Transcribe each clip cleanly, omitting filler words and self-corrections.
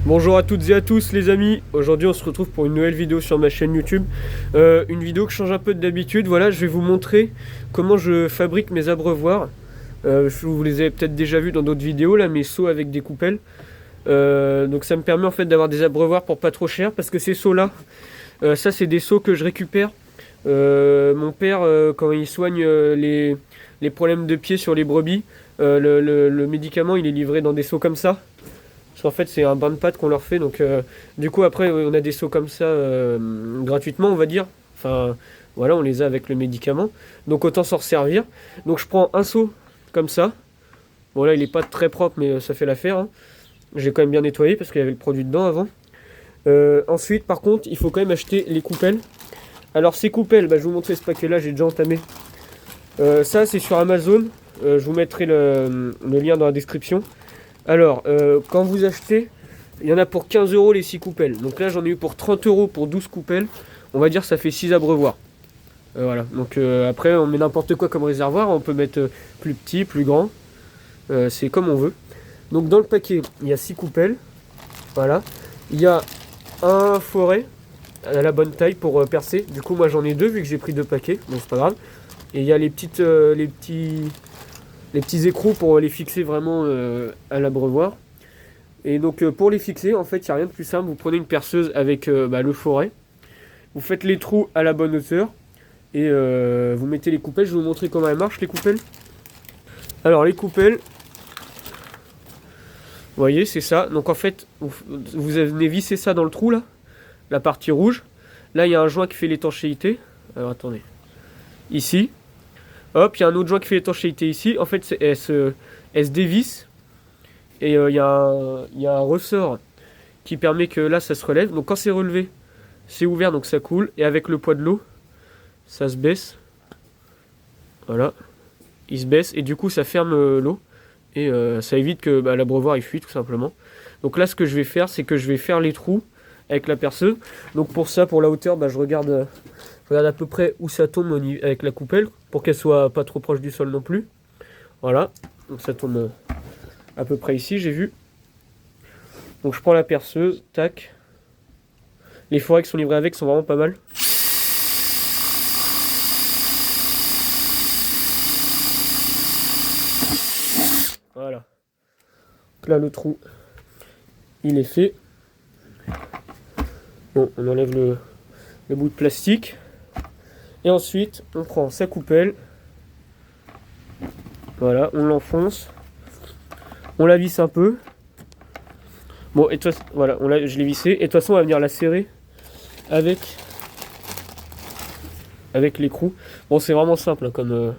Bonjour à toutes et à tous les amis, aujourd'hui on se retrouve pour une nouvelle vidéo sur ma chaîne YouTube. Une vidéo qui change un peu d'habitude. Voilà, je vais vous montrer comment je fabrique mes abreuvoirs. Vous les avez peut-être déjà vus dans d'autres vidéos là, mes seaux avec des coupelles. Donc ça me permet en fait d'avoir des abreuvoirs pour pas trop cher, parce que ces seaux là, ça c'est des seaux que je récupère. Mon père quand il soigne les problèmes de pied sur les brebis, le médicament il est livré dans des seaux comme ça. Parce qu'en fait c'est un bain de pâte qu'on leur fait, donc du coup après on a des seaux comme ça gratuitement on va dire. Enfin voilà, on les a avec le médicament, donc autant s'en servir. Donc je prends un seau comme ça. Bon là il est pas très propre mais ça fait l'affaire, hein. J'ai quand même bien nettoyé parce qu'il y avait le produit dedans avant. Ensuite par contre il faut quand même acheter les coupelles. Alors ces coupelles, je vais vous montrer ce paquet là, j'ai déjà entamé. Ça c'est sur Amazon, je vous mettrai le lien dans la description. Alors, quand vous achetez, il y en a pour 15 € les 6 coupelles. Donc là, j'en ai eu pour 30 € pour 12 coupelles. On va dire ça fait 6 abreuvoirs. Voilà. Donc après, on met n'importe quoi comme réservoir. On peut mettre plus petit, plus grand. C'est comme on veut. Donc dans le paquet, il y a 6 coupelles. Voilà. Il y a un forêt à la bonne taille pour percer. Du coup, moi j'en ai deux vu que j'ai pris 2 paquets. Donc c'est pas grave. Et il y a les petits écrous pour les fixer vraiment à l'abreuvoir. Et donc pour les fixer, en fait, il n'y a rien de plus simple. Vous prenez une perceuse avec le forêt, vous faites les trous à la bonne hauteur et vous mettez les coupelles. Je vais vous montrer comment elles marchent, les coupelles. Alors les coupelles, vous voyez, c'est ça. Donc en fait, vous venez visser ça dans le trou là, la partie rouge. Là, il y a un joint qui fait l'étanchéité. Alors attendez, ici. Hop, il y a un autre joint qui fait l'étanchéité ici. En fait, elle se dévisse. Et il y a un ressort qui permet que là, ça se relève. Donc quand c'est relevé, c'est ouvert, donc ça coule. Et avec le poids de l'eau, ça se baisse. Voilà. Il se baisse. Et du coup, ça ferme l'eau. Et ça évite que l'abreuvoir il fuit, tout simplement. Donc là, ce que je vais faire, c'est que je vais faire les trous avec la perceuse. Donc pour ça, pour la hauteur, je regarde à peu près où ça tombe avec la coupelle, pour qu'elle soit pas trop proche du sol non plus. Voilà, donc ça tombe à peu près ici, j'ai vu. Donc je prends la perceuse, tac. Les forêts qui sont livrées avec sont vraiment pas mal. Voilà. Donc là le trou, il est fait. Bon, on enlève le bout de plastique. Et ensuite, on prend sa coupelle. Voilà, on l'enfonce. On la visse un peu. Bon, et toi, voilà, je l'ai vissé. Et de toute façon, on va venir la serrer avec l'écrou. Bon, c'est vraiment simple hein,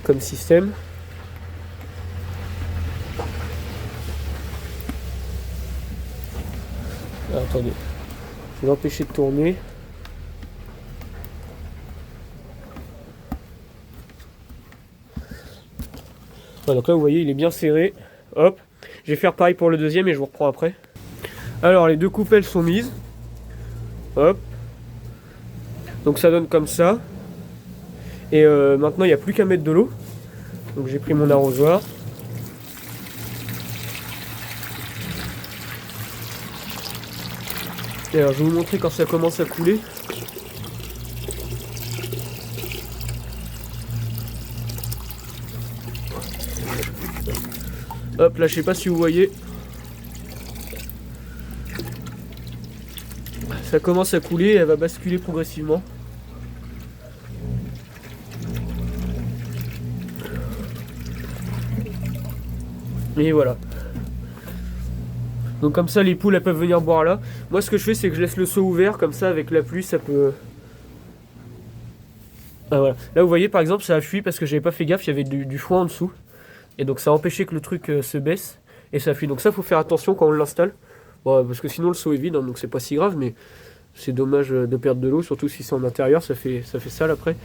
comme système. Ah, attendez, je vais l'empêcher de tourner. Voilà, donc là vous voyez il est bien serré. Hop, je vais faire pareil pour le deuxième et je vous reprends après. Alors les deux coupelles sont mises. Hop. Donc ça donne comme ça. Et maintenant il n'y a plus qu'à mettre de l'eau. Donc j'ai pris mon arrosoir. Et alors je vais vous montrer quand ça commence à couler. Hop, là je sais pas si vous voyez. Ça commence à couler et elle va basculer progressivement. Et voilà. Donc comme ça les poules elles peuvent venir boire là. Moi ce que je fais c'est que je laisse le seau ouvert, comme ça avec la pluie ça peut... Ah voilà. Là vous voyez par exemple ça a fui parce que j'avais pas fait gaffe, il y avait du foin en dessous. Et donc ça a empêché que le truc se baisse et ça fuit. Donc ça faut faire attention quand on l'installe. Bon, parce que sinon le seau est vide, hein, donc c'est pas si grave, mais c'est dommage de perdre de l'eau, surtout si c'est en intérieur, ça fait sale après.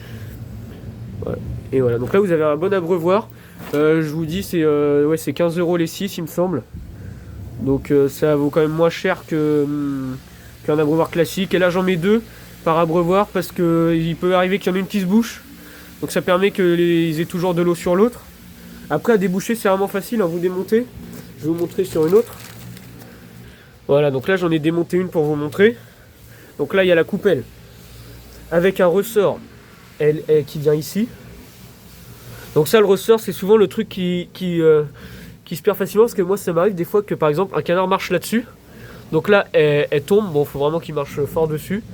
Voilà. Et voilà, donc là vous avez un bon abreuvoir. Je vous dis c'est 15 € les 6 il me semble. Donc ça vaut quand même moins cher qu'un abreuvoir classique. Et là j'en mets 2 par abreuvoir parce qu'il peut arriver qu'il y en ait une qui se bouche. Donc ça permet qu'ils aient toujours de l'eau sur l'autre. Après à déboucher c'est vraiment facile, hein, vous démontez. Je vais vous montrer sur une autre. Voilà, donc là j'en ai démonté une pour vous montrer. Donc là il y a la coupelle avec un ressort qui vient ici. Donc ça, le ressort, c'est souvent le truc qui se perd facilement, parce que moi ça m'arrive des fois que par exemple un canard marche là-dessus. Donc là elle tombe, bon faut vraiment qu'il marche fort dessus.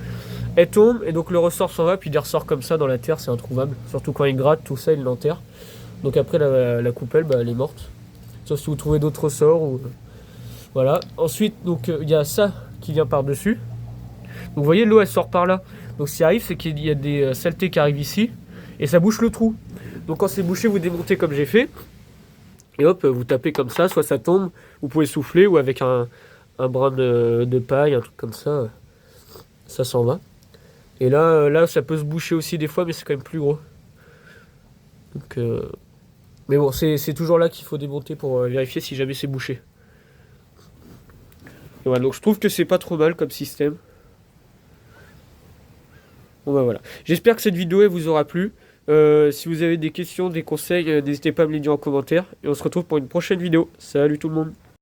Elle tombe et donc le ressort s'en va, puis il ressort comme ça dans la terre, c'est introuvable. Surtout quand il gratte, tout ça il l'enterre. Donc après la coupelle, bah, elle est morte. Sauf si vous trouvez d'autres ressorts ou... Voilà. Ensuite, donc il y a ça qui vient par-dessus. Donc vous voyez, l'eau elle sort par là. Donc ce qui arrive, c'est qu'il y a des saletés qui arrivent ici et ça bouche le trou. Donc quand c'est bouché, vous démontez comme j'ai fait. Et hop, vous tapez comme ça, soit ça tombe, vous pouvez souffler, ou avec un brin de paille, un truc comme ça, ça s'en va. Et là, ça peut se boucher aussi des fois, mais c'est quand même plus gros. Donc, mais bon, c'est toujours là qu'il faut démonter pour vérifier si jamais c'est bouché. Et voilà, donc je trouve que c'est pas trop mal comme système. Bon bah voilà. J'espère que cette vidéo elle vous aura plu. Si vous avez des questions, des conseils, n'hésitez pas à me les dire en commentaire. Et on se retrouve pour une prochaine vidéo. Salut tout le monde.